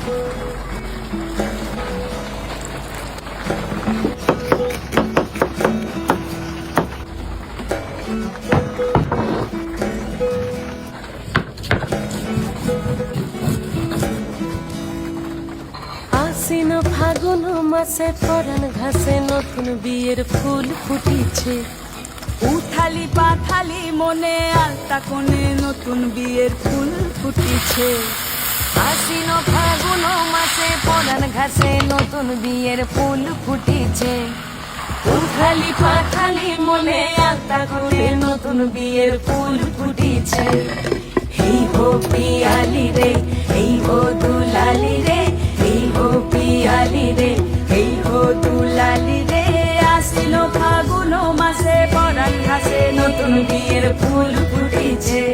আশ্বিন ফাগুন মাসে পরাণ ঘাসে নতুন বিয়ের ফুল ফুটিছে। উথালি পাথালি মনে আলতা কোণে নতুন বিয়ের ফুল ফুটিছে। আশ্বিন ফাগুন মাসে পরাণ ঘাসে নতুন বিয়ের ফুল ফুটিছে। উথালি পাথালি মনে আলতা কোণে নতুন বিয়ের ফুল ফুটিছে। এই হো পিয়ালি রে, এই হো দুলালি রে, এই হো পিয়ালি রে, এই হো দুলালি রে। আশ্বিন ফাগুন মাসে পরাণ ঘাসে নতুন বিয়ের ফুল ফুটিছে।